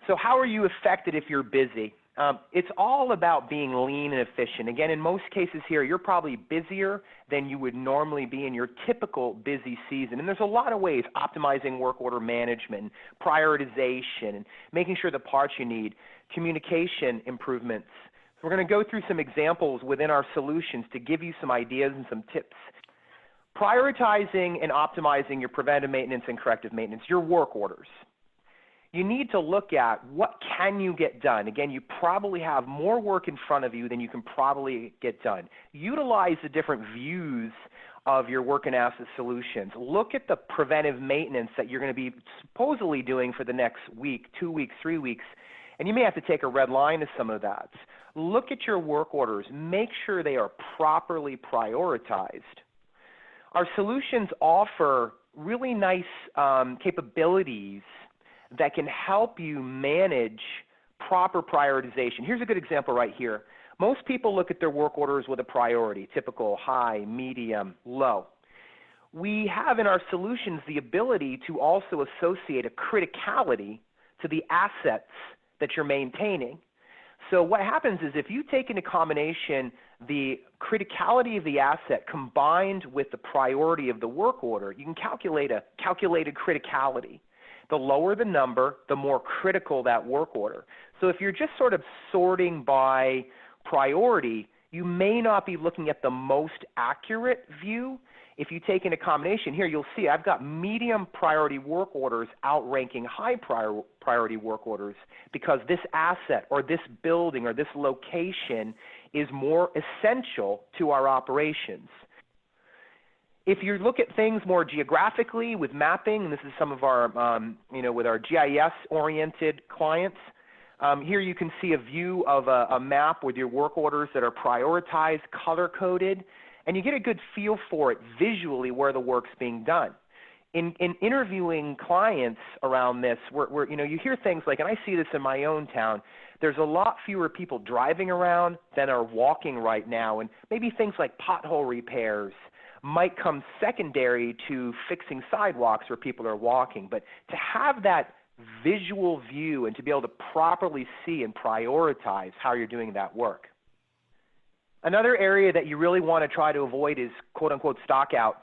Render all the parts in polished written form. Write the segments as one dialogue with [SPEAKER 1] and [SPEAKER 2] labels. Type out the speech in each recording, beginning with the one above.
[SPEAKER 1] So how are you affected if you're busy? It's all about being lean and efficient. Again, in most cases here, you're probably busier than you would normally be in your typical busy season. And there's a lot of ways: optimizing work order management, prioritization, and making sure the parts you need, communication improvements. So we're going to go through some examples within our solutions to give you some ideas and some tips. Prioritizing and optimizing your preventive maintenance and corrective maintenance, your work orders. You need to look at what can you get done. Again, you probably have more work in front of you than you can probably get done. Utilize the different views of your work and asset solutions. Look at the preventive maintenance that you're going to be supposedly doing for the next week, 2 weeks, 3 weeks, and you may have to take a red line to some of that. Look at your work orders. Make sure they are properly prioritized. Our solutions offer really nice capabilities that can help you manage proper prioritization. Here's a good example right here. Most people look at their work orders with a priority, typical high, medium, low. We have in our solutions the ability to also associate a criticality to the assets that you're maintaining. So what happens is if you take into combination the criticality of the asset combined with the priority of the work order, you can calculate a calculated criticality. The lower the number, the more critical that work order. So if you're just sort of sorting by priority, you may not be looking at the most accurate view. If you take in a combination here, you'll see I've got medium priority work orders outranking high priority work orders because this asset or this building or this location is more essential to our operations. If you look at things more geographically with mapping, and this is some of our, with our GIS-oriented clients, here you can see a view of a map with your work orders that are prioritized, color-coded, and you get a good feel for it visually where the work's being done. In interviewing clients around this, you hear things like, and I see this in my own town, there's a lot fewer people driving around than are walking right now, and maybe things like pothole repairs might come secondary to fixing sidewalks where people are walking. But to have that visual view and to be able to properly see and prioritize how you're doing that work. Another area that you really want to try to avoid is quote-unquote stockouts.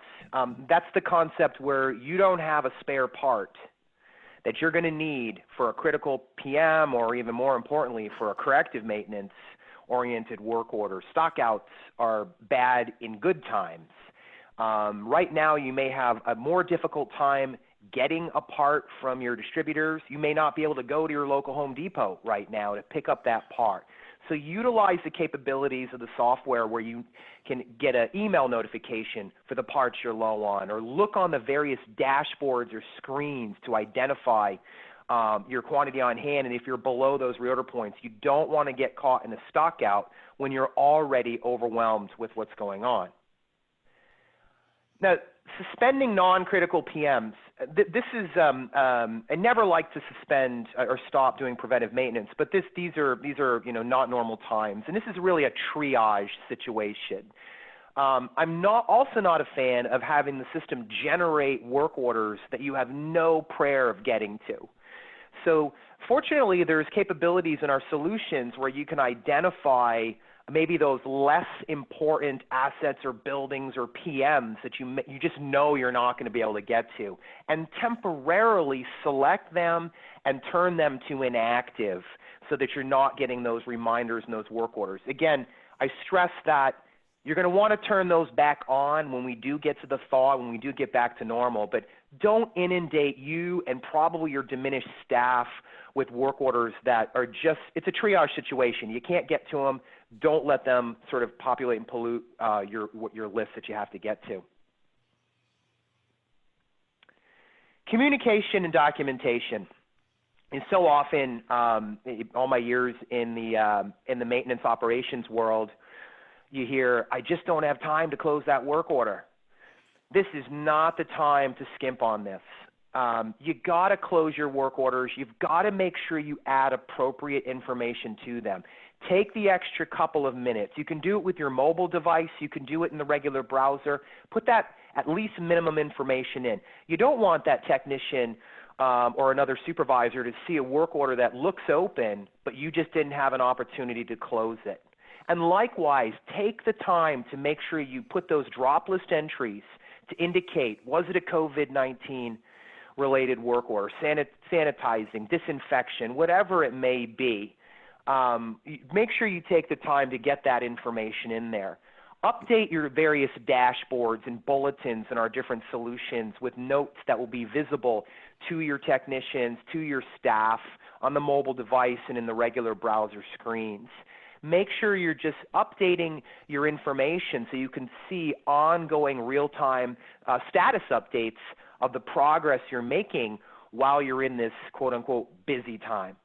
[SPEAKER 1] That's the concept where you don't have a spare part that you're going to need for a critical PM or even more importantly for a corrective maintenance-oriented work order. Stockouts are bad in good times. Right now, you may have a more difficult time getting a part from your distributors. You may not be able to go to your local Home Depot right now to pick up that part. So utilize the capabilities of the software where you can get an email notification for the parts you're low on, or look on the various dashboards or screens to identify your quantity on hand. And if you're below those reorder points, you don't want to get caught in a stockout when you're already overwhelmed with what's going on. Now, suspending non-critical PMs, this is, I never like to suspend or stop doing preventive maintenance, but these are not normal times, and this is really a triage situation. I'm also not a fan of having the system generate work orders that you have no prayer of getting to. So fortunately, there's capabilities in our solutions where you can identify maybe those less important assets or buildings or PMs that you just know you're not going to be able to get to, and temporarily select them and turn them to inactive so that you're not getting those reminders and those work orders. Again, I stress that you're going to want to turn those back on when we do get to the thaw, when we do get back to normal, but don't inundate you and probably your diminished staff with work orders that are just, it's a triage situation. You can't get to them. Don't let them sort of populate and pollute your list that you have to get to. Communication and documentation. And so often, all my years in the maintenance operations world, you hear, I just don't have time to close that work order. This is not the time to skimp on this. You got to close your work orders. You've got to make sure you add appropriate information to them. Take the extra couple of minutes. You can do it with your mobile device. You can do it in the regular browser. Put that at least minimum information in. You don't want that technician or another supervisor to see a work order that looks open, but you just didn't have an opportunity to close it. And likewise, take the time to make sure you put those drop list entries to indicate, was it a COVID-19 related work order, sanitizing, disinfection, whatever it may be. Make sure you take the time to get that information in there. Update your various dashboards and bulletins in our different solutions with notes that will be visible to your technicians, to your staff, on the mobile device and in the regular browser screens. Make sure you're just updating your information so you can see ongoing real-time status updates of the progress you're making while you're in this quote-unquote busy time.